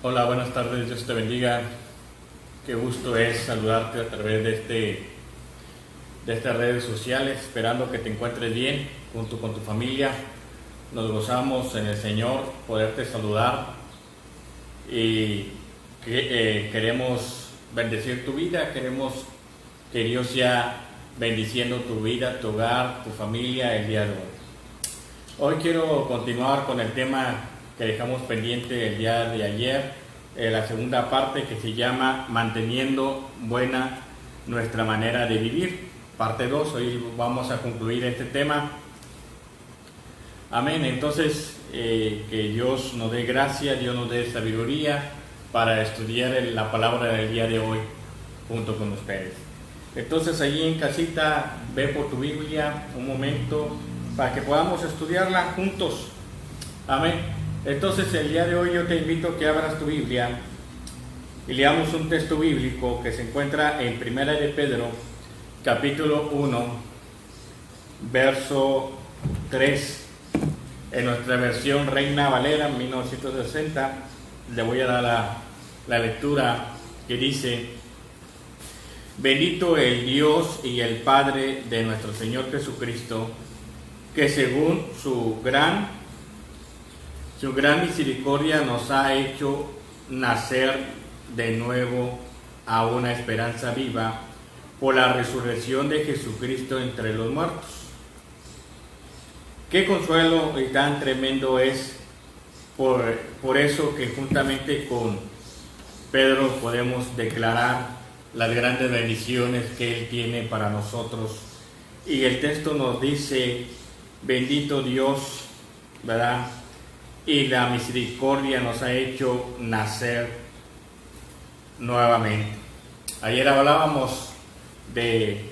Hola, buenas tardes, Dios te bendiga. Qué gusto es saludarte a través de estas redes sociales, esperando que te encuentres bien junto con tu familia. Nos gozamos en el Señor poderte saludar y queremos bendecir tu vida, queremos que Dios sea bendiciendo tu vida, tu hogar, tu familia el día de hoy. Hoy quiero continuar con el tema que dejamos pendiente el día de ayer, la segunda parte que se llama Manteniendo buena nuestra manera de vivir, parte 2. Hoy vamos a concluir este tema. Amén. Entonces, que Dios nos dé gracia, Dios nos dé sabiduría para estudiar la palabra del día de hoy junto con ustedes. Entonces, allí en casita, ve por tu Biblia un momento para que podamos estudiarla juntos. Amén. Entonces, el día de hoy yo te invito a que abras tu Biblia y leamos un texto bíblico que se encuentra en Primera de Pedro, capítulo 1, verso 3. En nuestra versión Reina Valera 1960 le voy a dar la lectura que dice: Bendito el Dios y el Padre de nuestro Señor Jesucristo, que según su gran misericordia nos ha hecho nacer de nuevo a una esperanza viva por la resurrección de Jesucristo entre los muertos. Qué consuelo y tan tremendo es por eso que juntamente con Pedro podemos declarar las grandes bendiciones que Él tiene para nosotros. Y el texto nos dice: bendito Dios, ¿verdad? Y la misericordia nos ha hecho nacer nuevamente. Ayer hablábamos de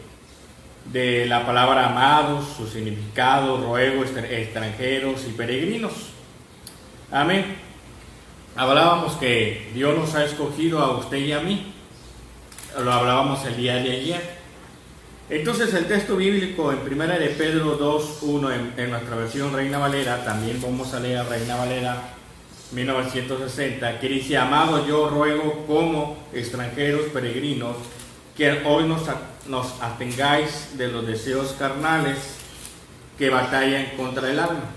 la palabra amados, su significado, ruegos, extranjeros y peregrinos. Amén. Hablábamos que Dios nos ha escogido a usted y a mí. Lo hablábamos el día de ayer. Entonces el texto bíblico en Primera de Pedro 2:1 en nuestra versión Reina Valera, también vamos a leer Reina Valera 1960, que dice: Amado, yo ruego como extranjeros peregrinos que hoy nos abstengáis de los deseos carnales que batallan contra el alma.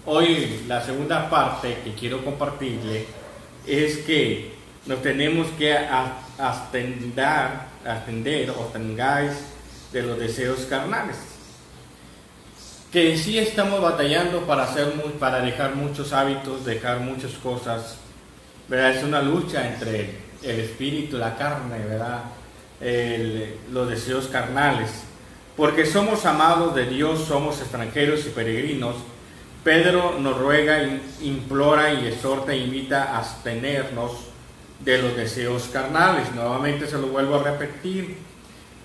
Hoy la segunda parte que quiero compartirle es que nos tenemos que abstender o abstengáis de los deseos carnales, que sí estamos batallando para dejar muchos hábitos, dejar muchas cosas, ¿verdad? Es una lucha entre el espíritu y la carne, ¿verdad? Los deseos carnales, porque somos amados de Dios, somos extranjeros y peregrinos. Pedro nos ruega, implora y exhorta e invita a abstenernos de los deseos carnales. Nuevamente se lo vuelvo a repetir,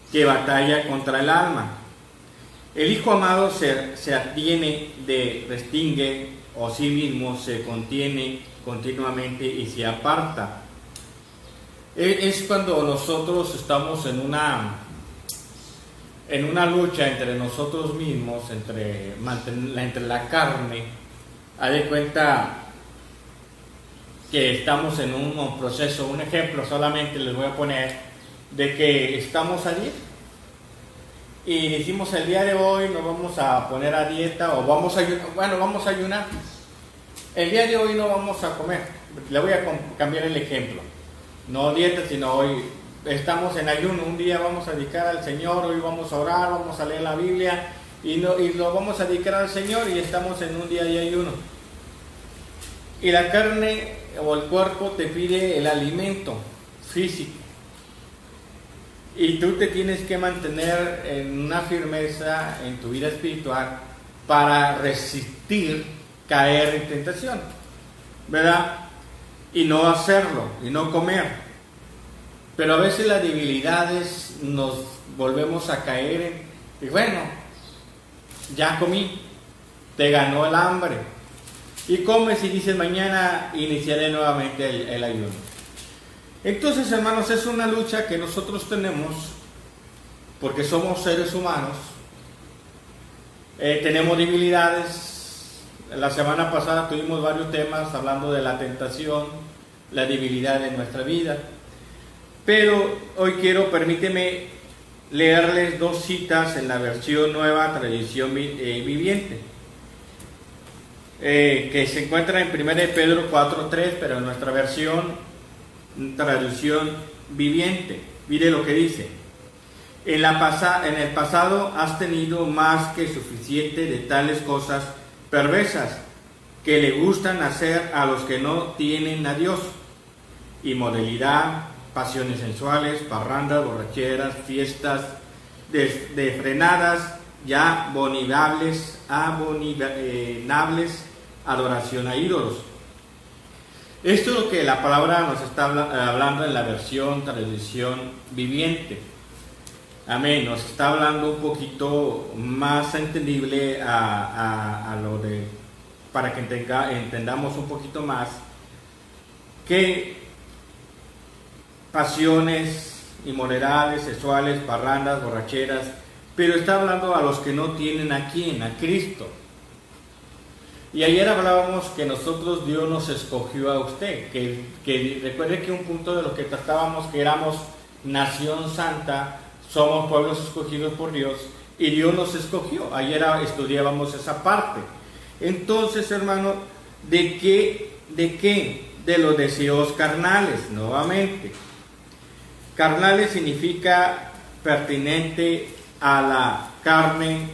que batalla contra el alma. El hijo amado se abstiene restringe o sí mismo se contiene continuamente y se aparta. Es cuando nosotros estamos en una lucha entre nosotros mismos, entre la carne. Haz de cuenta que estamos en un proceso. Un ejemplo solamente les voy a poner de que estamos a dieta y decimos: el día de hoy nos vamos a poner a dieta o vamos a ayunar. El día de hoy no vamos a comer. Le voy a cambiar el ejemplo. No dieta, sino hoy estamos en ayuno. Un día vamos a dedicar al Señor, hoy vamos a orar, vamos a leer la Biblia y lo vamos a dedicar al Señor, y estamos en un día de ayuno. Y la carne o el cuerpo te pide el alimento físico. Y tú te tienes que mantener en una firmeza en tu vida espiritual para resistir caer en tentación, ¿verdad? Y no hacerlo, y no comer. Pero a veces las debilidades nos volvemos a caer y bueno, ya comí, te ganó el hambre. Y comes y dices: mañana iniciaré nuevamente el ayuno. Entonces, hermanos, es una lucha que nosotros tenemos porque somos seres humanos, tenemos debilidades. La semana pasada tuvimos varios temas hablando de la tentación, la debilidad de nuestra vida. Pero hoy permíteme leerles dos citas en la versión Nueva Traducción Viviente, que se encuentra en 1 Pedro 4:3, pero en nuestra versión Traducción Viviente. Mire lo que dice: en el pasado has tenido más que suficiente de tales cosas perversas que le gustan hacer a los que no tienen a Dios: inmoralidad, pasiones sensuales, parrandas, borracheras, fiestas desfrenadas y abominables, adoración a ídolos. Esto es lo que la palabra nos está hablando en la versión Traducción Viviente. Amén. Nos está hablando un poquito más entendible a lo de, para que entendamos un poquito más que pasiones inmorales, sexuales, parrandas, borracheras, pero está hablando a los que no tienen a quién, a Cristo. Y ayer hablábamos que nosotros, Dios nos escogió a usted, que recuerde que un punto de lo que tratábamos, que éramos nación santa, somos pueblos escogidos por Dios, y Dios nos escogió. Ayer estudiábamos esa parte. Entonces, hermano, ¿de qué? De los deseos carnales, nuevamente. Carnales significa pertinente a la carne,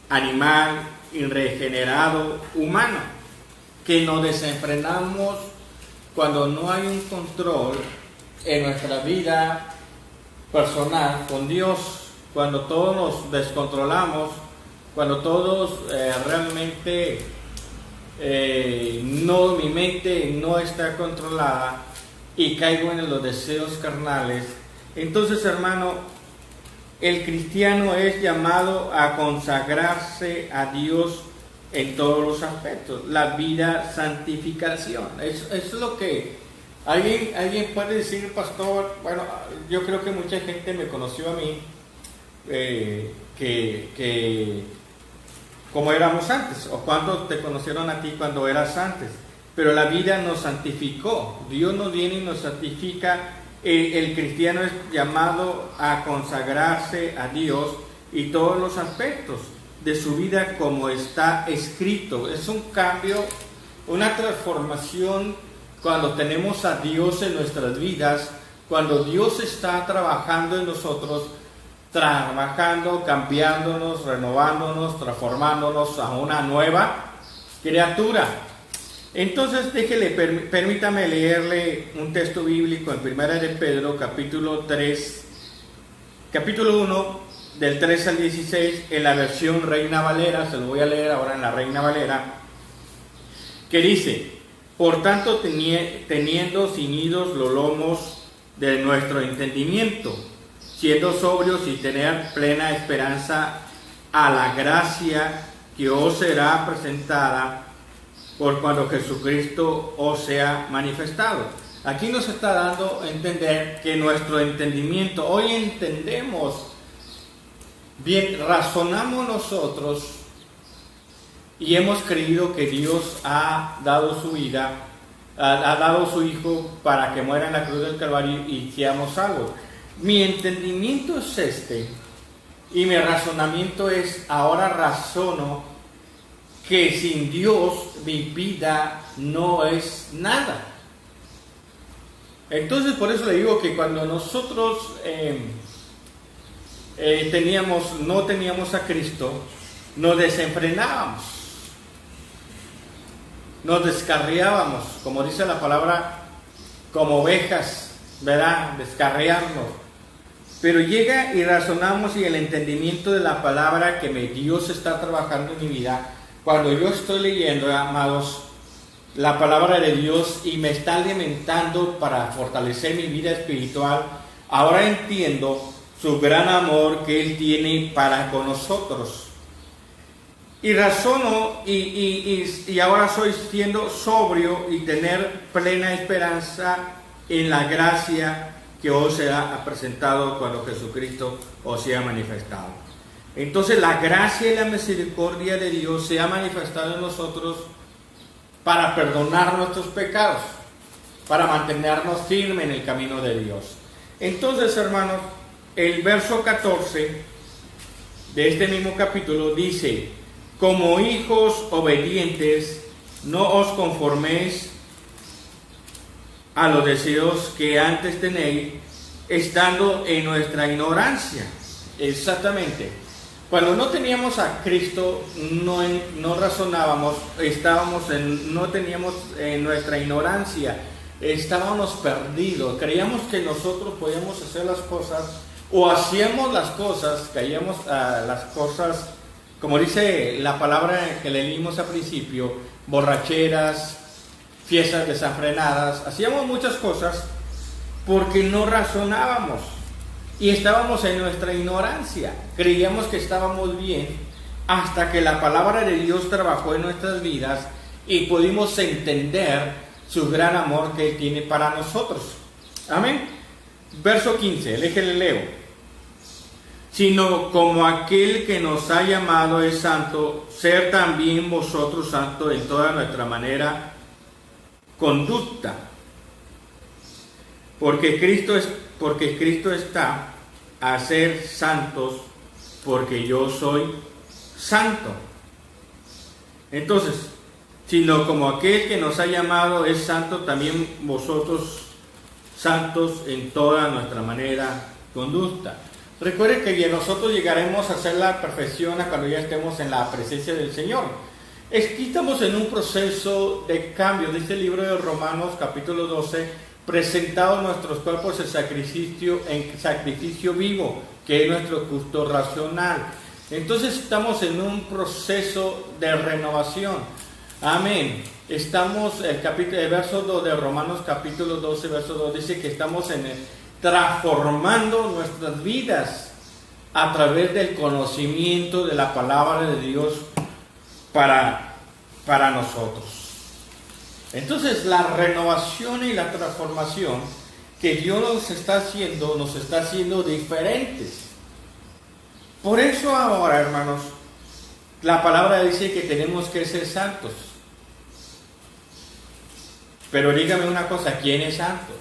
animal, irregenerado, humano, que nos desenfrenamos cuando no hay un control en nuestra vida personal con Dios, cuando todos nos descontrolamos, cuando todos realmente mi mente no está controlada y caigo en los deseos carnales. Entonces, hermano, el cristiano es llamado a consagrarse a Dios en todos los aspectos, la vida santificación. Eso es lo que alguien puede decir, pastor. Bueno, yo creo que mucha gente me conoció a mí que como éramos antes, o cuando te conocieron a ti cuando eras antes, pero la vida nos santificó. Dios nos viene y nos santifica. El cristiano es llamado a consagrarse a Dios y todos los aspectos de su vida como está escrito. Es un cambio, una transformación cuando tenemos a Dios en nuestras vidas, cuando Dios está trabajando en nosotros, cambiándonos, renovándonos, transformándonos a una nueva criatura. Entonces, permítame leerle un texto bíblico en 1 de Pedro, capítulo 1, del 3 al 16, en la versión Reina Valera. Se lo voy a leer ahora en la Reina Valera, que dice: por tanto, teniendo ceñidos los lomos de nuestro entendimiento, siendo sobrios y tener plena esperanza a la gracia que os será presentada por cuando Jesucristo os sea manifestado. Aquí nos está dando a entender que nuestro entendimiento, hoy entendemos bien, razonamos nosotros y hemos creído que Dios ha dado su vida, ha dado su Hijo para que muera en la cruz del Calvario y seamos salvos. Mi entendimiento es este, y mi razonamiento es, ahora razono que sin Dios mi vida no es nada. Entonces, por eso le digo que cuando nosotros no teníamos a Cristo, nos desenfrenábamos, nos descarriábamos, como dice la palabra, como ovejas, ¿verdad? Descarriarnos. Pero llega y razonamos, y el entendimiento de la palabra que Dios está trabajando en mi vida. Cuando yo estoy leyendo, amados, la palabra de Dios y me está alimentando para fortalecer mi vida espiritual, ahora entiendo su gran amor que Él tiene para con nosotros. Y razono y ahora soy siendo sobrio y tener plena esperanza en la gracia que os será presentado cuando Jesucristo os sea manifestado. Entonces la gracia y la misericordia de Dios se ha manifestado en nosotros para perdonar nuestros pecados. para mantenernos firmes en el camino de Dios. Entonces, hermanos, el verso 14 de este mismo capítulo dice: como hijos obedientes, no os conforméis a los deseos que antes tenéis, estando en nuestra ignorancia. Exactamente. Cuando no teníamos a Cristo, no razonábamos, no teníamos nuestra ignorancia, estábamos perdidos, creíamos que nosotros podíamos hacer las cosas, o hacíamos las cosas, caíamos a las cosas, como dice la palabra que leímos al principio, borracheras, fiestas desenfrenadas, hacíamos muchas cosas porque no razonábamos. Y estábamos en nuestra ignorancia, creíamos que estábamos bien, hasta que la palabra de Dios trabajó en nuestras vidas y pudimos entender su gran amor que Él tiene para nosotros. Amén. Verso 15, déjenle leo. Sino como aquel que nos ha llamado es santo, ser también vosotros santos en toda nuestra manera conducta. Porque Cristo está a ser santos, porque yo soy santo. Entonces, sino como aquel que nos ha llamado es santo, también vosotros santos en toda nuestra manera conducta. Recuerde que nosotros llegaremos a hacer la perfección cuando ya estemos en la presencia del Señor. Estamos en un proceso de cambio. De este libro de Romanos capítulo 12, presentado nuestros cuerpos en sacrificio vivo, que es nuestro culto racional. Entonces estamos en un proceso de renovación. Amén. Estamos, el verso 2 de Romanos capítulo 12, verso 2, dice que estamos transformando nuestras vidas a través del conocimiento de la palabra de Dios para nosotros. Entonces la renovación y la transformación que Dios nos está haciendo diferentes. Por eso ahora, hermanos, la palabra dice que tenemos que ser santos. Pero dígame una cosa, ¿quién es santo?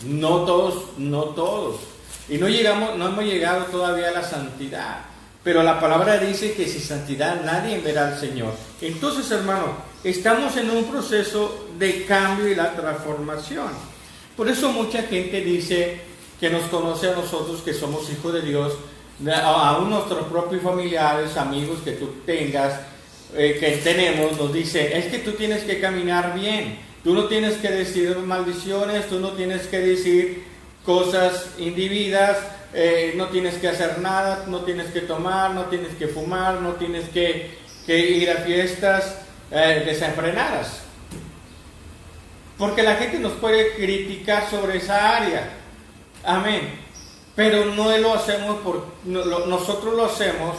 No todos. Y no hemos llegado todavía a la santidad. Pero la palabra dice que sin santidad nadie verá al Señor. Entonces, hermano, estamos en un proceso de cambio y la transformación. Por eso mucha gente dice que nos conoce a nosotros que somos hijos de Dios, aún nuestros propios familiares, amigos que tú tengas, que tenemos, nos dicen, es que tú tienes que caminar bien, tú no tienes que decir maldiciones, tú no tienes que decir cosas indebidas, no tienes que hacer nada, no tienes que tomar, no tienes que fumar, no tienes que ir a fiestas desenfrenadas. Porque la gente nos puede criticar sobre esa área. Amén. Pero no lo hacemos nosotros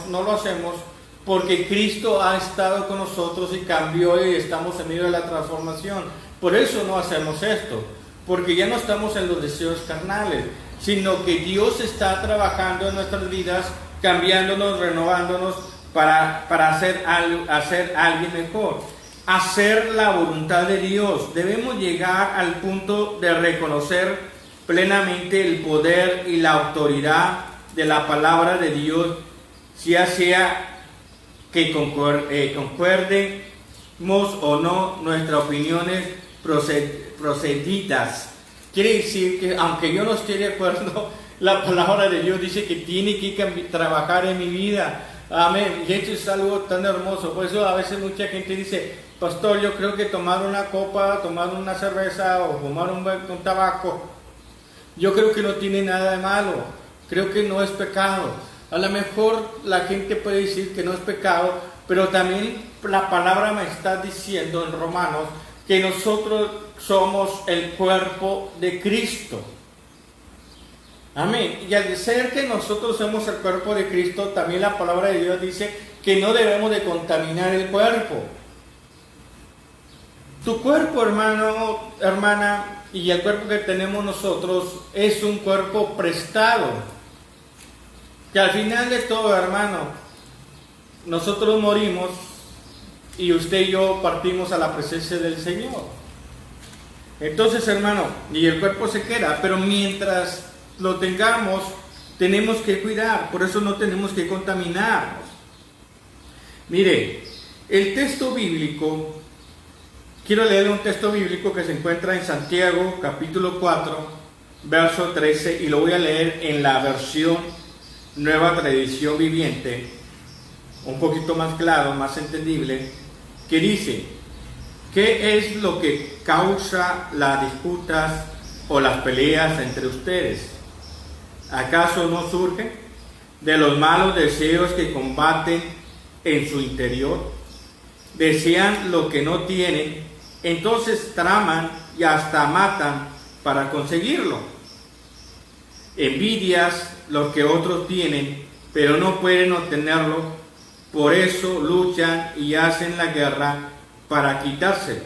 no lo hacemos porque Cristo ha estado con nosotros y cambió y estamos en medio de la transformación. Por eso no hacemos esto, porque ya no estamos en los deseos carnales, sino que Dios está trabajando en nuestras vidas, cambiándonos, renovándonos para hacer alguien mejor, hacer la voluntad de Dios. Debemos llegar al punto de reconocer plenamente el poder y la autoridad de la palabra de Dios, ya sea que concuerdemos o no nuestras opiniones procedidas. Quiere decir que aunque yo no esté de acuerdo, la palabra de Dios dice que tiene que trabajar en mi vida. Amén. Y esto es algo tan hermoso. Por eso a veces mucha gente dice, pastor, yo creo que tomar una copa, tomar una cerveza o fumar un tabaco, yo creo que no tiene nada de malo. Creo que no es pecado. A lo mejor la gente puede decir que no es pecado, pero también la palabra me está diciendo en Romanos que nosotros somos el cuerpo de Cristo. Amén. Y al ser que nosotros somos el cuerpo de Cristo, también la palabra de Dios dice que no debemos de contaminar el cuerpo. Tu cuerpo, hermano, hermana, y el cuerpo que tenemos nosotros es un cuerpo prestado. Que al final de todo, hermano, nosotros morimos y usted y yo partimos a la presencia del Señor. Entonces, hermano, y el cuerpo se queda, pero mientras lo tengamos, tenemos que cuidar, por eso no tenemos que contaminarnos. Mire, el texto bíblico, quiero leer un texto bíblico que se encuentra en Santiago, capítulo 4, verso 13, y lo voy a leer en la versión Nueva Tradición Viviente, un poquito más claro, más entendible, que dice: ¿qué es lo que causa las disputas o las peleas entre ustedes? ¿Acaso no surge de los malos deseos que combaten en su interior? Desean lo que no tienen, entonces traman y hasta matan para conseguirlo. Envidias lo que otros tienen, pero no pueden obtenerlo, por eso luchan y hacen la guerra para quitárselo.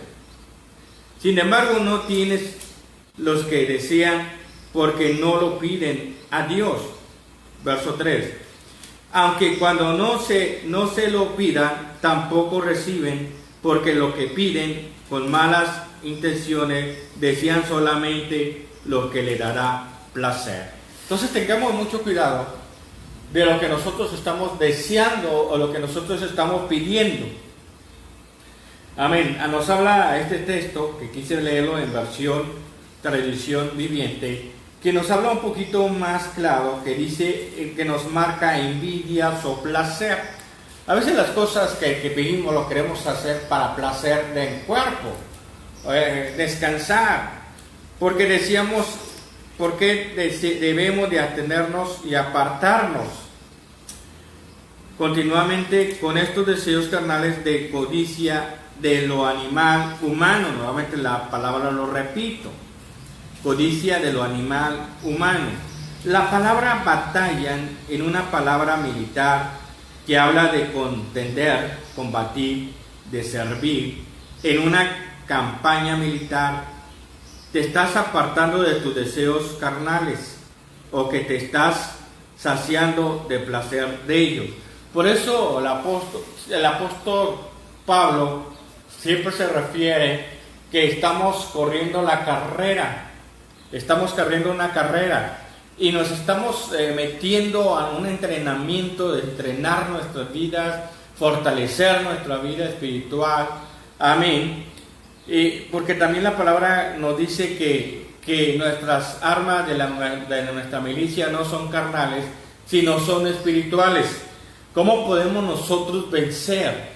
Sin embargo, no tienes los que desean porque no lo piden a Dios. Verso 3. Aunque cuando no se lo pidan, tampoco reciben, porque lo que piden con malas intenciones desean solamente lo que le dará placer. Entonces tengamos mucho cuidado de lo que nosotros estamos deseando o lo que nosotros estamos pidiendo. Amén. Nos habla este texto, que quise leerlo en versión Tradición Viviente, que nos habla un poquito más claro, que dice que nos marca envidias o placer. A veces las cosas que pedimos lo queremos hacer para placer del cuerpo, descansar, porque decíamos, porque debemos de atenernos y apartarnos continuamente con estos deseos carnales de codicia de lo animal humano. Nuevamente la palabra lo repito: codicia de lo animal humano. La palabra batallan en una palabra militar que habla de contender, combatir, de servir. En una campaña militar te estás apartando de tus deseos carnales o que te estás saciando de placer de ellos. Por eso el apóstol Pablo siempre se refiere que estamos corriendo la carrera. Estamos corriendo una carrera y nos estamos metiendo a un entrenamiento de entrenar nuestras vidas, fortalecer nuestra vida espiritual. Amén. Porque también la palabra nos dice que nuestras armas de nuestra milicia no son carnales, sino son espirituales. ¿Cómo podemos nosotros vencer?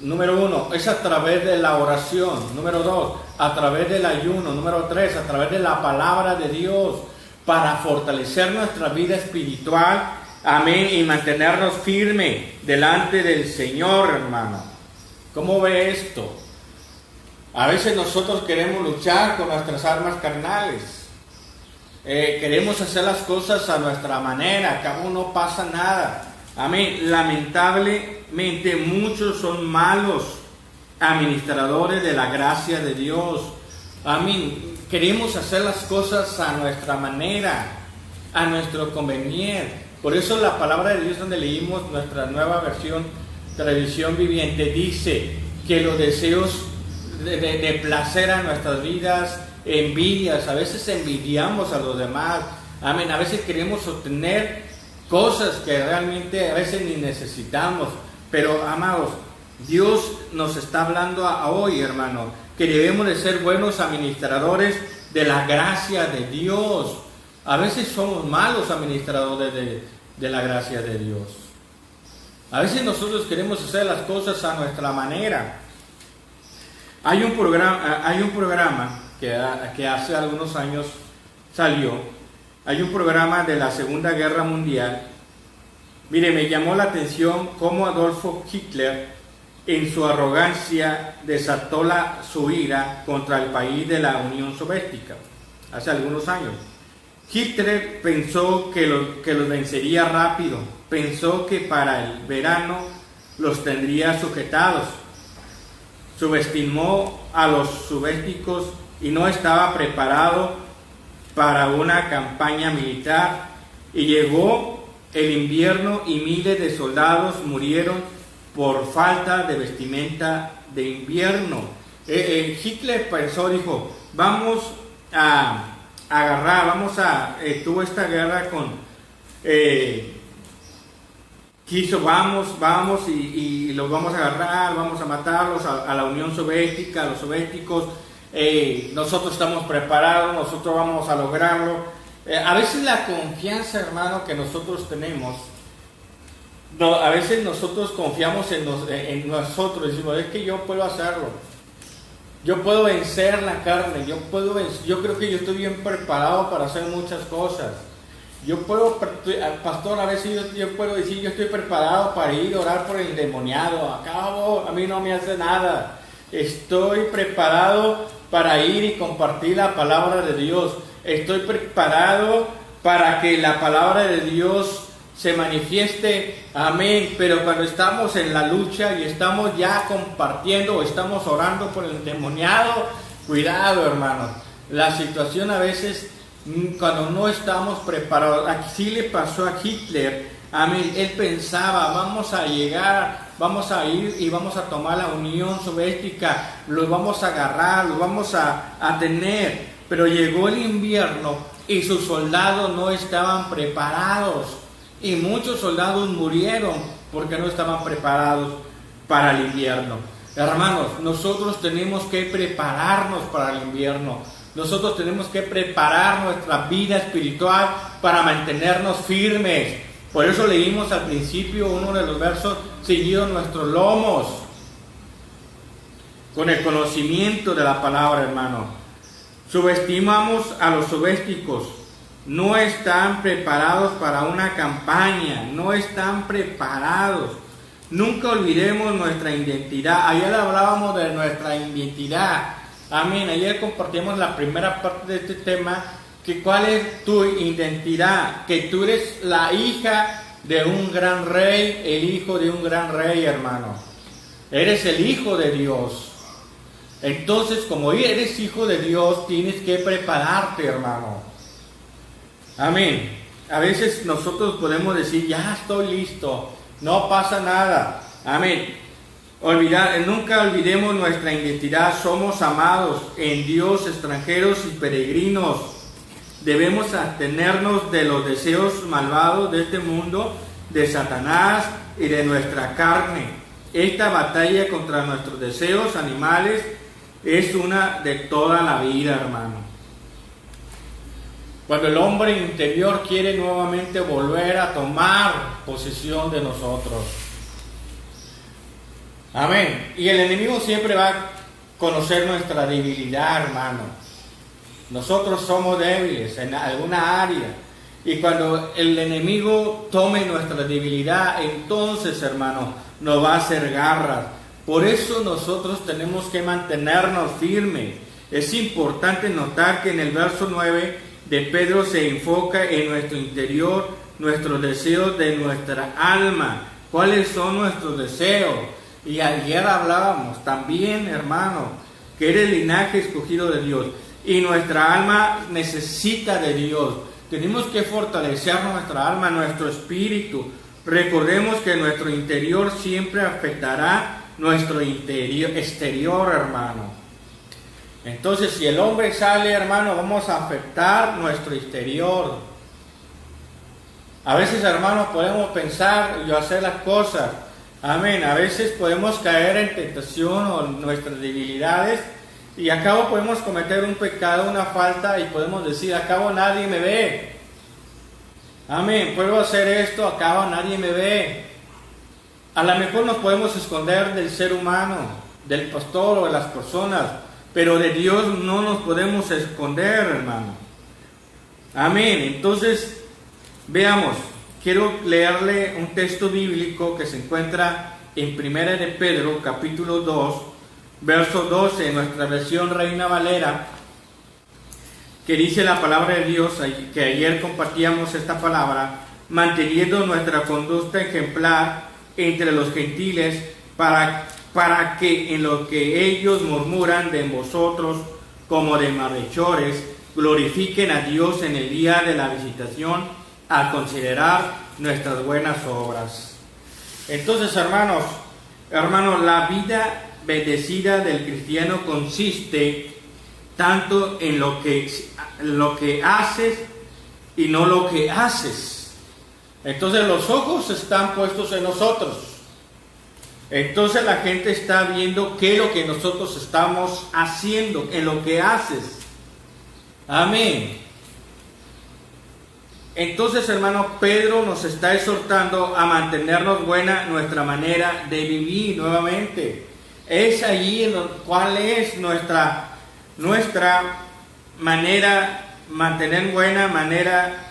Número 1, es a través de la oración. Número 2, a través del ayuno. Número 3, a través de la palabra de Dios, para fortalecer nuestra vida espiritual. Amén. Y mantenernos firmes delante del Señor, hermano. ¿Cómo ve esto? A veces nosotros queremos luchar con nuestras armas carnales. Queremos hacer las cosas a nuestra manera, que aún no pasa nada. Amén. Lamentablemente muchos son malos administradores de la gracia de Dios. Amén. Queremos hacer las cosas a nuestra manera, a nuestro conveniencia. Por eso la palabra de Dios, donde leímos nuestra nueva versión, Tradición Viviente, dice que los deseos de placer a nuestras vidas, envidias, a veces envidiamos a los demás. Amén. A veces queremos obtener cosas que realmente a veces ni necesitamos. Pero, amados, Dios nos está hablando hoy, hermano, que debemos de ser buenos administradores de la gracia de Dios. A veces somos malos administradores de la gracia de Dios. A veces nosotros queremos hacer las cosas a nuestra manera. Hay un programa que hace algunos años salió. Hay un programa de la Segunda Guerra Mundial. Mire, me llamó la atención cómo Adolfo Hitler, en su arrogancia, desató su ira contra el país de la Unión Soviética hace algunos años. Hitler pensó que los vencería rápido. Pensó que para el verano los tendría sujetados. Subestimó a los soviéticos y no estaba preparado para una campaña militar. Y llegó el invierno y miles de soldados murieron por falta de vestimenta de invierno. Hitler pensó, dijo, vamos a agarrar, tuvo esta guerra con, quiso, vamos y los vamos a agarrar, vamos a matarlos a la Unión Soviética, a los soviéticos, nosotros estamos preparados, nosotros vamos a lograrlo. A veces la confianza, hermano, que nosotros tenemos, a veces nosotros confiamos en nosotros, decimos, es que yo puedo hacerlo, yo puedo vencer la carne, yo creo que yo estoy bien preparado para hacer muchas cosas. Yo puedo, pastor, a veces yo puedo decir, yo estoy preparado para ir a orar por el endemoniado, a mí no me hace nada. Estoy preparado para ir y compartir la palabra de Dios. Estoy preparado para que la palabra de Dios se manifieste, amén. Pero cuando estamos en la lucha y estamos ya compartiendo o estamos orando por el endemoniado, cuidado, hermanos. La situación a veces, cuando no estamos preparados, aquí le pasó a Hitler, amén. Él pensaba, vamos a llegar, vamos a ir y vamos a tomar la Unión Soviética, los vamos a agarrar, los vamos a tener. Pero llegó el invierno y sus soldados no estaban preparados. Y muchos soldados murieron porque no estaban preparados para el invierno. Hermanos, nosotros tenemos que prepararnos para el invierno. Nosotros tenemos que preparar nuestra vida espiritual para mantenernos firmes. Por eso leímos al principio uno de los versos, ceñidos nuestros lomos, con el conocimiento de la palabra, hermano. Subestimamos a los soviéticos, no están preparados para una campaña, no están preparados. Nunca olvidemos nuestra identidad. Ayer hablábamos de nuestra identidad, amén. Ayer compartimos la primera parte de este tema, que cuál es tu identidad, que tú eres la hija de un gran rey, el hijo de un gran rey, hermano. Eres el hijo de Dios. Entonces, como eres hijo de Dios, tienes que prepararte, hermano. Amén. A veces nosotros podemos decir, ya estoy listo, no pasa nada. Amén. Nunca olvidemos nuestra identidad. Somos amados en Dios, extranjeros y peregrinos. Debemos abstenernos de los deseos malvados de este mundo, de Satanás y de nuestra carne. Esta batalla contra nuestros deseos animales es una de toda la vida, hermano. Cuando el hombre interior quiere nuevamente volver a tomar posesión de nosotros. Amén. Y el enemigo siempre va a conocer nuestra debilidad, hermano. Nosotros somos débiles en alguna área. Y cuando el enemigo tome nuestra debilidad, entonces, hermano, nos va a hacer garras. Por eso nosotros tenemos que mantenernos firmes. Es importante notar que en el verso 9 de Pedro se enfoca en nuestro interior, nuestros deseos de nuestra alma. ¿Cuáles son nuestros deseos? Y ayer hablábamos también, hermano, que eres linaje escogido de Dios. Y nuestra alma necesita de Dios. Tenemos que fortalecer nuestra alma, nuestro espíritu. Recordemos que nuestro interior siempre afectará nuestro exterior, hermano. Entonces, si el hombre sale, hermano, vamos a afectar nuestro exterior. A veces, hermano, podemos pensar y hacer las cosas. Amén. A veces podemos caer en tentación o en nuestras debilidades y a cabo podemos cometer un pecado, una falta y podemos decir, a cabo nadie me ve. Amén. Puedo hacer esto, a cabo nadie me ve. A lo mejor nos podemos esconder del ser humano, del pastor o de las personas, pero de Dios no nos podemos esconder, hermano. Amén. Entonces, veamos, quiero leerle un texto bíblico que se encuentra en Primera de Pedro, capítulo 2, verso 12, en nuestra versión Reina Valera, que dice la palabra de Dios, que ayer compartíamos esta palabra, manteniendo nuestra conducta ejemplar entre los gentiles, para que en lo que ellos murmuran de vosotros como de malhechores, glorifiquen a Dios en el día de la visitación, al considerar nuestras buenas obras. Entonces, hermanos, la vida bendecida del cristiano consiste tanto en lo que haces y no lo que haces. Entonces los ojos están puestos en nosotros. Entonces la gente está viendo qué es lo que nosotros estamos haciendo, en lo que haces. Amén. Entonces, hermano, Pedro nos está exhortando a mantenernos buena nuestra manera de vivir nuevamente. Es allí en cuál es nuestra manera, mantener buena manera,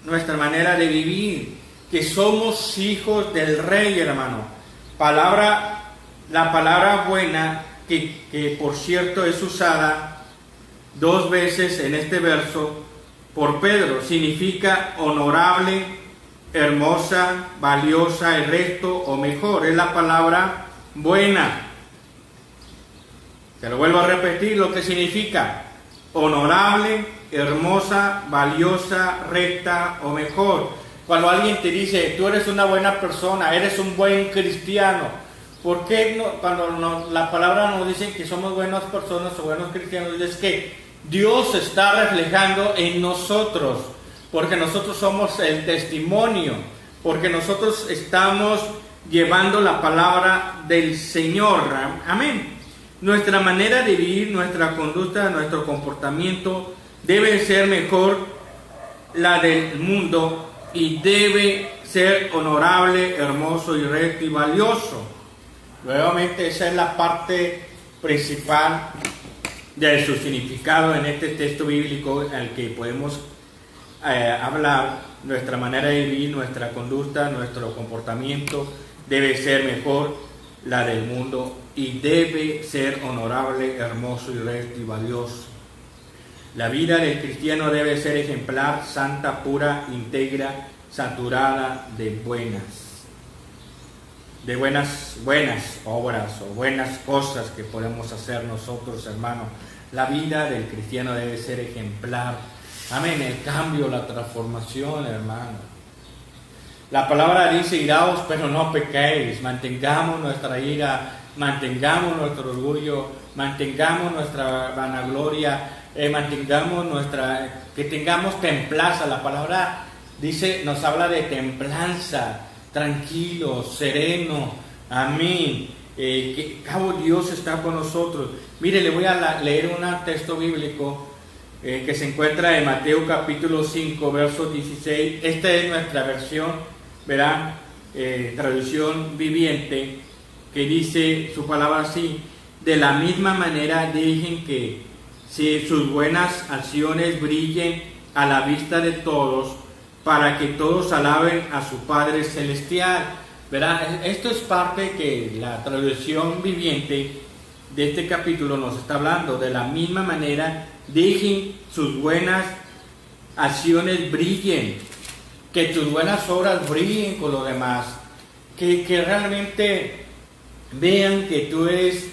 nuestra manera de vivir, que somos hijos del Rey, hermano. La palabra buena, que por cierto es usada 2 veces en este verso por Pedro, significa honorable, hermosa, valiosa, el resto o mejor. Es la palabra buena. Te lo vuelvo a repetir lo que significa: honorable, hermosa, valiosa, recta o mejor. Cuando alguien te dice, tú eres una buena persona, eres un buen cristiano, ¿por qué no, cuando la palabra nos dice que somos buenas personas o buenos cristianos? Es que Dios está reflejando en nosotros, porque nosotros somos el testimonio, porque nosotros estamos llevando la palabra del Señor. Amén. Nuestra manera de vivir, nuestra conducta, nuestro comportamiento debe ser mejor la del mundo y debe ser honorable, hermoso y recto y valioso. Nuevamente, esa es la parte principal de su significado en este texto bíblico al que podemos hablar. Nuestra manera de vivir, nuestra conducta, nuestro comportamiento debe ser mejor la del mundo y debe ser honorable, hermoso y recto y valioso. La vida del cristiano debe ser ejemplar, santa, pura, íntegra, saturada de buenas obras o buenas cosas que podemos hacer nosotros, hermanos. La vida del cristiano debe ser ejemplar. Amén. El cambio, la transformación, hermano. La palabra dice, iraos, pero no pequéis. Mantengamos nuestra ira, mantengamos nuestro orgullo, mantengamos nuestra vanagloria, que tengamos templanza. La palabra dice, nos habla de templanza, tranquilo, sereno. Amén. Que cabo Dios está con nosotros. Mire, le voy a leer un texto bíblico que se encuentra en Mateo capítulo 5, verso 16. Esta es nuestra versión, verán, traducción viviente, que dice su palabra así: de la misma manera dejen que sus buenas acciones brillen a la vista de todos, para que todos alaben a su Padre Celestial. ¿Verdad? Esto es parte que la traducción viviente de este capítulo nos está hablando. De la misma manera, dejen sus buenas acciones brillen, que tus buenas obras brillen con los demás, que realmente vean que tú eres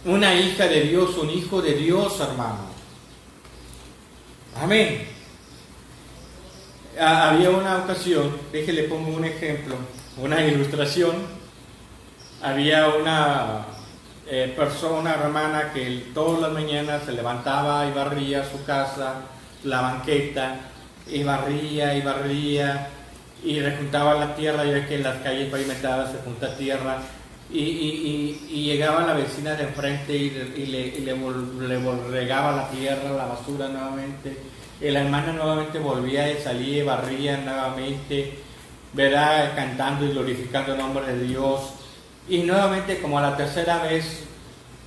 una hija de Dios, un hijo de Dios, hermano. Amén. Había una ocasión, déjele pongo un ejemplo, una ilustración. Había una persona, una hermana, que todas las mañanas se levantaba y barría su casa, la banqueta, y barría y rejuntaba la tierra. Ya ves que en las calles pavimentadas se junta tierra, y llegaba la vecina de enfrente y le regaba la tierra, la basura nuevamente. Y la hermana nuevamente volvía y salía y barría nuevamente, ¿verdad? Cantando y glorificando el nombre de Dios. Y nuevamente, como a la tercera vez,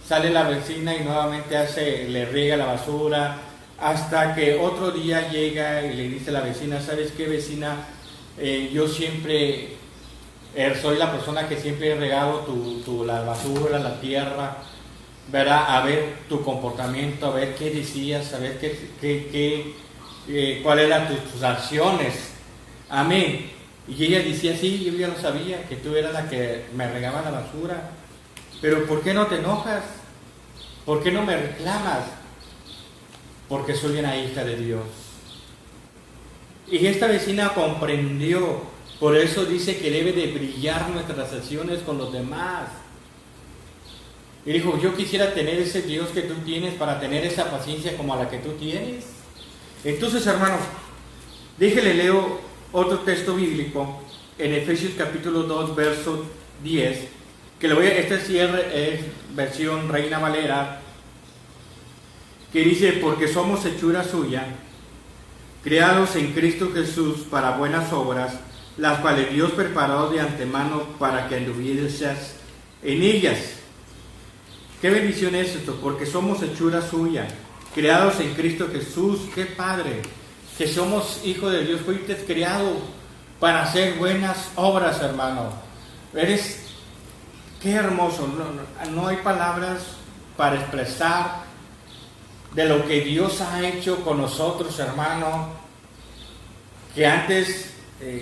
sale la vecina y nuevamente le riega la basura, hasta que otro día llega y le dice a la vecina: ¿sabes qué, vecina? Yo siempre soy la persona que siempre he regado la basura, la tierra, ¿verdad? A ver tu comportamiento, a ver qué decías, a ver cuáles eran tus acciones. Amén. Y ella decía: sí, yo ya lo sabía, que tú eras la que me regaba la basura, pero ¿por qué no te enojas? ¿Por qué no me reclamas? Porque soy una hija de Dios. Y esta vecina comprendió. Por eso dice que debe de brillar nuestras acciones con los demás. Y dijo, yo quisiera tener ese Dios que tú tienes para tener esa paciencia como la que tú tienes. Entonces, hermanos, déjele leo otro texto bíblico en Efesios capítulo 2, verso 10, que le voy a, este cierre es versión Reina Valera, que dice, porque somos hechura suya, creados en Cristo Jesús para buenas obras, las cuales Dios preparó de antemano para que anduvieses en ellas. ¿Qué bendición es esto? Porque somos hechura suya, creados en Cristo Jesús. ¡Qué padre! Que somos hijos de Dios. Fuiste creado para hacer buenas obras, hermano. Qué hermoso. No hay palabras para expresar de lo que Dios ha hecho con nosotros, hermano. Que antes,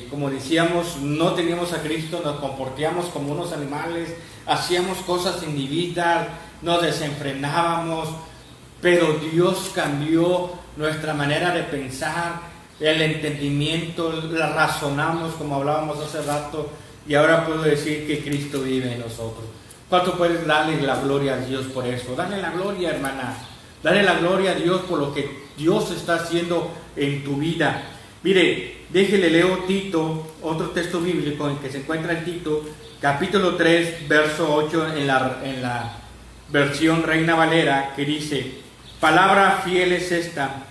como decíamos, no teníamos a Cristo, nos comportábamos como unos animales, hacíamos cosas indebidas, nos desenfrenábamos, pero Dios cambió nuestra manera de pensar, el entendimiento, la razonamos como hablábamos hace rato, y ahora puedo decir que Cristo vive en nosotros. ¿Cuánto puedes darle la gloria a Dios por eso? Dale la gloria, hermana. Dale la gloria a Dios por lo que Dios está haciendo en tu vida. Mire, déjele leo Tito, otro texto bíblico en que se encuentra en Tito, capítulo 3, verso 8 en la versión Reina Valera, que dice, palabra fiel es esta,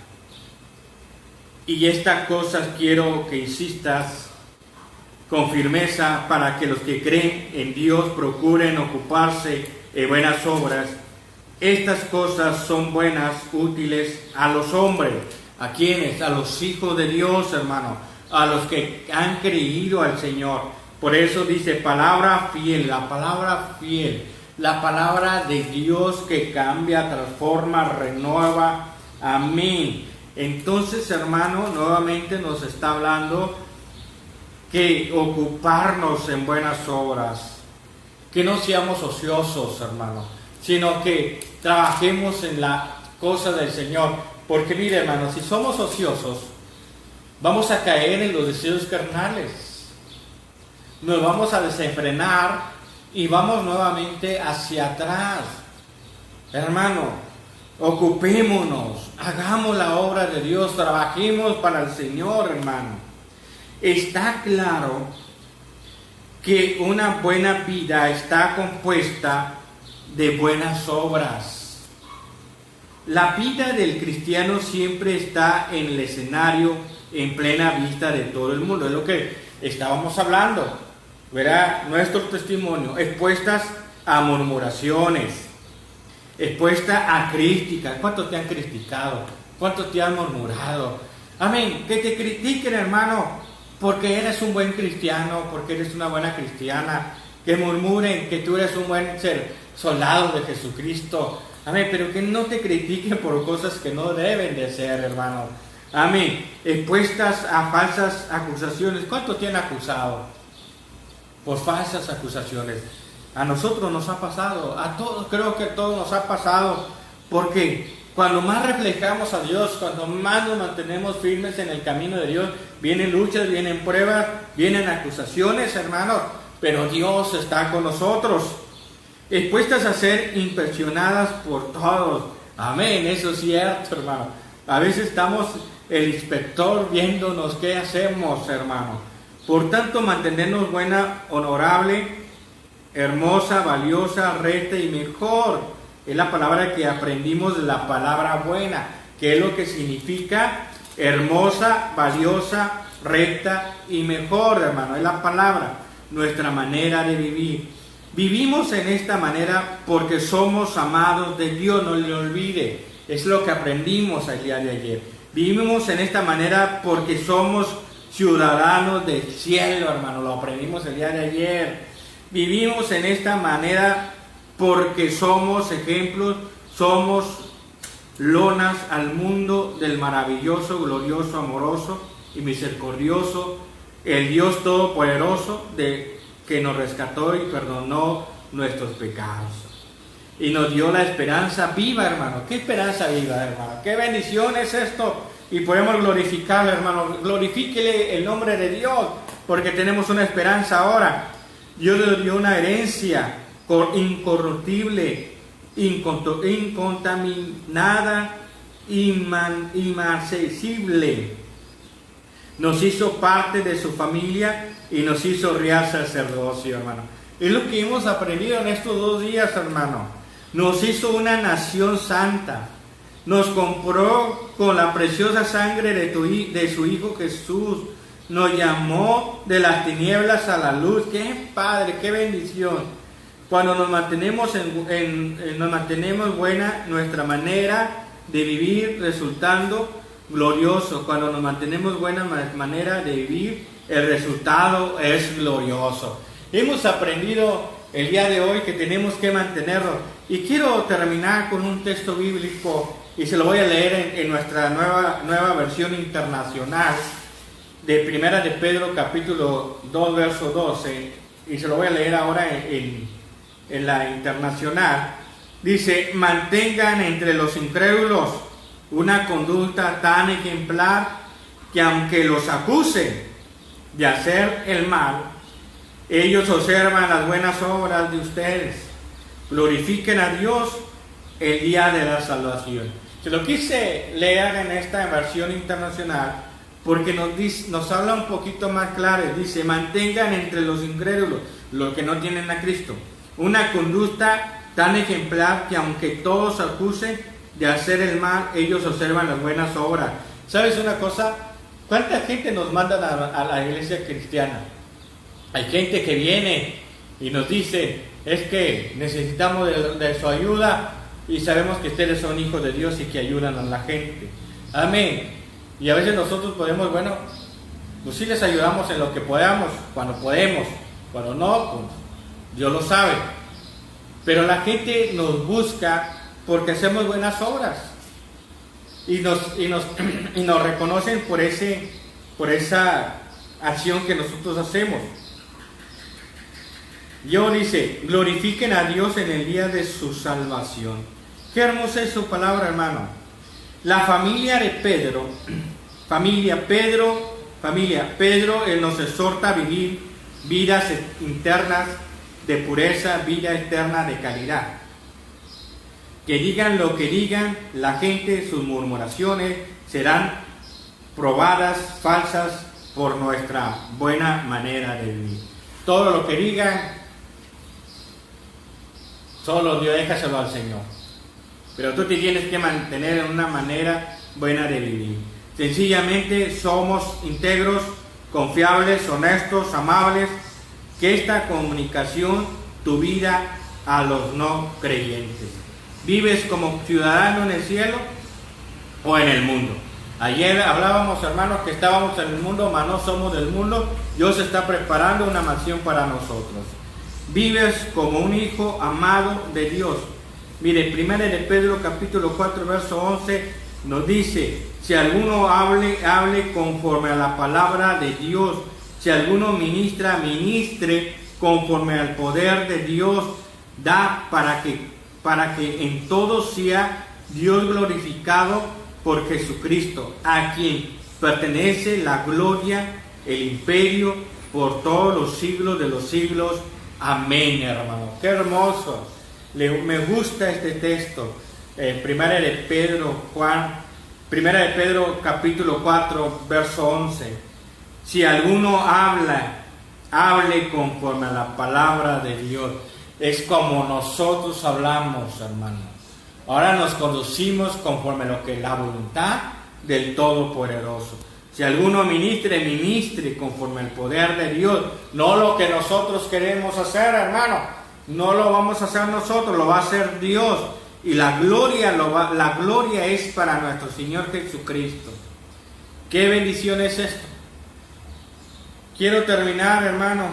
y estas cosas quiero que insistas con firmeza para que los que creen en Dios procuren ocuparse en buenas obras. Estas cosas son buenas, útiles a los hombres. ¿A quiénes? A los hijos de Dios, hermano, a los que han creído al Señor. Por eso dice palabra fiel, la palabra fiel, la palabra de Dios que cambia, transforma, renueva. Amén. Entonces, hermano, nuevamente nos está hablando que ocuparnos en buenas obras, que no seamos ociosos, hermano, sino que trabajemos en la cosa del Señor. Porque mire, hermano, si somos ociosos, vamos a caer en los deseos carnales, nos vamos a desenfrenar y vamos nuevamente hacia atrás. Hermano, ocupémonos, hagamos la obra de Dios, trabajemos para el Señor, hermano. Está claro que una buena vida está compuesta de buenas obras. La vida del cristiano siempre está en el escenario, en plena vista de todo el mundo. Es lo que estábamos hablando, ¿verdad? Nuestro testimonio, expuestas a murmuraciones, expuestas a críticas. ¿Cuántos te han criticado? ¿Cuántos te han murmurado? Amén. Que te critiquen, hermano, porque eres un buen cristiano, porque eres una buena cristiana. Que murmuren que tú eres un buen soldado de Jesucristo. Amén, pero que no te critiquen por cosas que no deben de ser, hermano. Amén. Expuestas a falsas acusaciones. ¿Cuántos te han acusado? Por falsas acusaciones. A nosotros nos ha pasado, a todos, creo que a todos nos ha pasado, porque cuando más reflejamos a Dios, cuando más nos mantenemos firmes en el camino de Dios, vienen luchas, vienen pruebas, vienen acusaciones, hermanos, pero Dios está con nosotros. Expuestas a ser impresionadas por todos. Amén, eso es cierto, hermano. A veces estamos el inspector viéndonos qué hacemos, hermano. Por tanto, mantenernos buena, honorable, hermosa, valiosa, recta y mejor. Es la palabra que aprendimos de la palabra buena, que es lo que significa hermosa, valiosa, recta y mejor, hermano. Es la palabra, nuestra manera de vivir. Vivimos en esta manera porque somos amados de Dios, no le olvide. Es lo que aprendimos el día de ayer. Vivimos en esta manera porque somos ciudadanos del cielo, hermano. Lo aprendimos el día de ayer. Vivimos en esta manera porque somos ejemplos, somos lonas al mundo del maravilloso, glorioso, amoroso y misericordioso, el Dios Todopoderoso que nos rescató y perdonó nuestros pecados. Y nos dio la esperanza viva, hermano. ¿Qué esperanza viva, hermano? ¿Qué bendición es esto? Y podemos glorificarlo, hermano. Glorifíquele el nombre de Dios, porque tenemos una esperanza ahora. Dios le dio una herencia incorruptible, incontaminada, inmarcesible. Nos hizo parte de su familia y nos hizo real sacerdocio, hermano. Es lo que hemos aprendido en estos 2 días, hermano. Nos hizo una nación santa. Nos compró con la preciosa sangre de su Hijo Jesús. Nos llamó de las tinieblas a la luz. ¡Qué padre, qué bendición! Cuando nos mantenemos nos mantenemos buena nuestra manera de vivir, resultando glorioso. Cuando nos mantenemos buena manera de vivir, el resultado es glorioso. Hemos aprendido el día de hoy que tenemos que mantenerlo. Y quiero terminar con un texto bíblico y se lo voy a leer en nuestra nueva versión internacional de Primera de Pedro capítulo 2 verso 12, y se lo voy a leer ahora en la internacional. Dice: mantengan entre los incrédulos una conducta tan ejemplar que aunque los acusen de hacer el mal, ellos observan las buenas obras de ustedes, glorifiquen a Dios el día de la salvación. Se lo quise leer en esta versión internacional porque nos habla un poquito más claro. Dice: mantengan entre los incrédulos, los que no tienen a Cristo, una conducta tan ejemplar que aunque todos acusen de hacer el mal, ellos observan las buenas obras. ¿Sabes una cosa? ¿Cuánta gente nos mandan a la iglesia cristiana? Hay gente que viene y nos dice: es que necesitamos de su ayuda y sabemos que ustedes son hijos de Dios y que ayudan a la gente. Amén. Y a veces nosotros podemos, pues sí les ayudamos en lo que podamos, cuando podemos, cuando no, pues Dios lo sabe. Pero la gente nos busca porque hacemos buenas obras y nos reconocen por esa acción que nosotros hacemos. Dios dice: glorifiquen a Dios en el día de su salvación. Qué hermosa es su palabra, hermano. La familia de Pedro, Pedro, él nos exhorta a vivir vidas internas de pureza, vida eterna de calidad. Que digan lo que digan la gente, sus murmuraciones serán probadas falsas por nuestra buena manera de vivir. Todo lo que digan, solo Dios, déjaselo al Señor. Pero tú te tienes que mantener en una manera buena de vivir. Sencillamente somos íntegros, confiables, honestos, amables. Que esta comunicación tu vida a los no creyentes. ¿Vives como ciudadano en el cielo o en el mundo? Ayer hablábamos, hermanos, que estábamos en el mundo, mas no somos del mundo. Dios está preparando una mansión para nosotros. Vives como un hijo amado de Dios. Mire, 1 de Pedro capítulo 4 verso 11 nos dice: si alguno hable conforme a la palabra de Dios. Si alguno ministre conforme al poder de Dios da, para que en todo sea Dios glorificado por Jesucristo, a quien pertenece la gloria, el imperio, por todos los siglos de los siglos. Amén, hermano. Qué hermoso. Me gusta este texto. Primera de Pedro capítulo 4 verso 11. Si alguno hable conforme a la palabra de Dios. Es como nosotros hablamos, hermano. Ahora nos conducimos conforme a lo que es la voluntad del Todopoderoso. Si alguno ministre conforme al poder de Dios. No lo que nosotros queremos hacer, hermano. No lo vamos a hacer nosotros, lo va a hacer Dios. Y la gloria es para nuestro Señor Jesucristo. ¿Qué bendición es esto? Quiero terminar, hermano,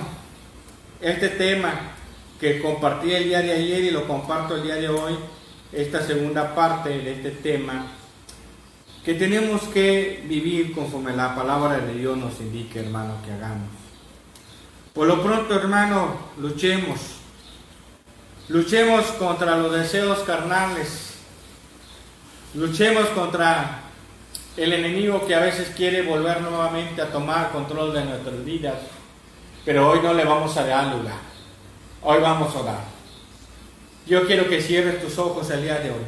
este tema que compartí el día de ayer y lo comparto el día de hoy, esta segunda parte de este tema, que tenemos que vivir conforme la palabra de Dios nos indique, hermano, que hagamos. Por lo pronto, hermano, luchemos contra los deseos carnales, luchemos contra el enemigo que a veces quiere volver nuevamente a tomar control de nuestras vidas, pero hoy no le vamos a dar lugar. Hoy vamos a orar. Yo quiero que cierres tus ojos el día de hoy.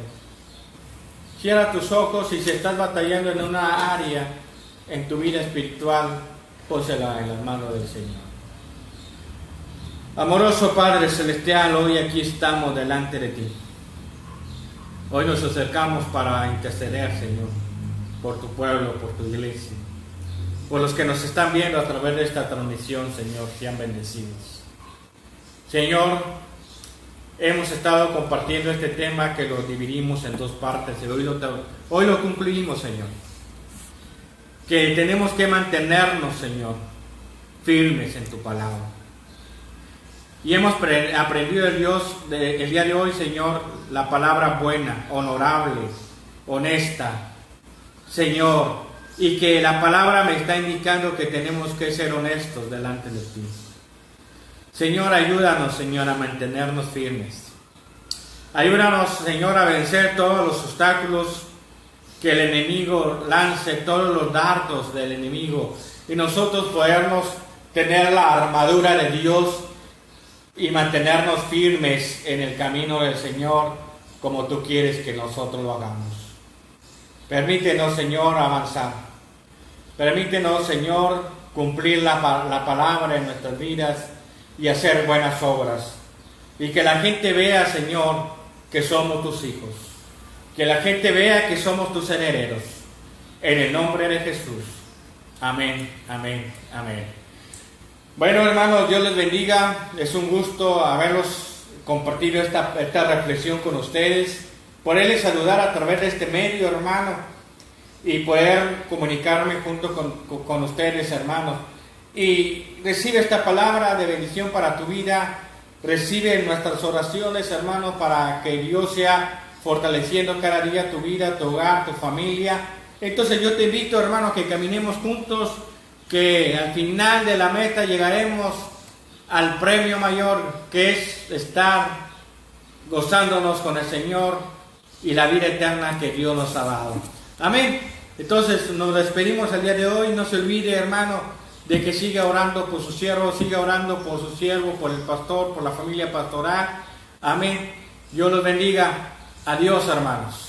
Cierra tus ojos y si estás batallando en una área en tu vida espiritual, pósela en las manos del Señor. Amoroso Padre Celestial, hoy aquí estamos delante de ti. Hoy nos acercamos para interceder, Señor, por tu pueblo, por tu iglesia, por los que nos están viendo a través de esta transmisión, Señor, sean bendecidos. Señor, hemos estado compartiendo este tema que lo dividimos en dos partes y hoy lo concluimos, Señor. Que tenemos que mantenernos, Señor, firmes en tu palabra. Y hemos aprendido el día de hoy, Señor, la palabra buena, honorable, honesta, Señor, y que la palabra me está indicando que tenemos que ser honestos delante de ti. Señor, ayúdanos, Señor, a mantenernos firmes. Ayúdanos, Señor, a vencer todos los obstáculos que el enemigo lance, todos los dardos del enemigo, y nosotros podernos tener la armadura de Dios y mantenernos firmes en el camino del Señor, como tú quieres que nosotros lo hagamos. Permítenos, Señor, avanzar. Permítenos, Señor, cumplir la palabra en nuestras vidas y hacer buenas obras. Y que la gente vea, Señor, que somos tus hijos. Que la gente vea que somos tus herederos. En el nombre de Jesús. Amén, amén, amén. Bueno, hermanos, Dios les bendiga. Es un gusto haberlos compartido esta reflexión con ustedes. Poderles saludar a través de este medio, hermano, y poder comunicarme junto con ustedes, hermanos. Y recibe esta palabra de bendición para tu vida. Recibe nuestras oraciones, hermanos, para que Dios sea fortaleciendo cada día tu vida, tu hogar, tu familia. Entonces yo te invito, hermano, que caminemos juntos, que al final de la meta llegaremos al premio mayor, que es estar gozándonos con el Señor y la vida eterna que Dios nos ha dado. Amén. Entonces nos despedimos el día de hoy. No se olvide, hermano, de que siga orando por su siervo, siga orando por su siervo, por el pastor, por la familia pastoral. Amén. Dios los bendiga. Adiós, hermanos.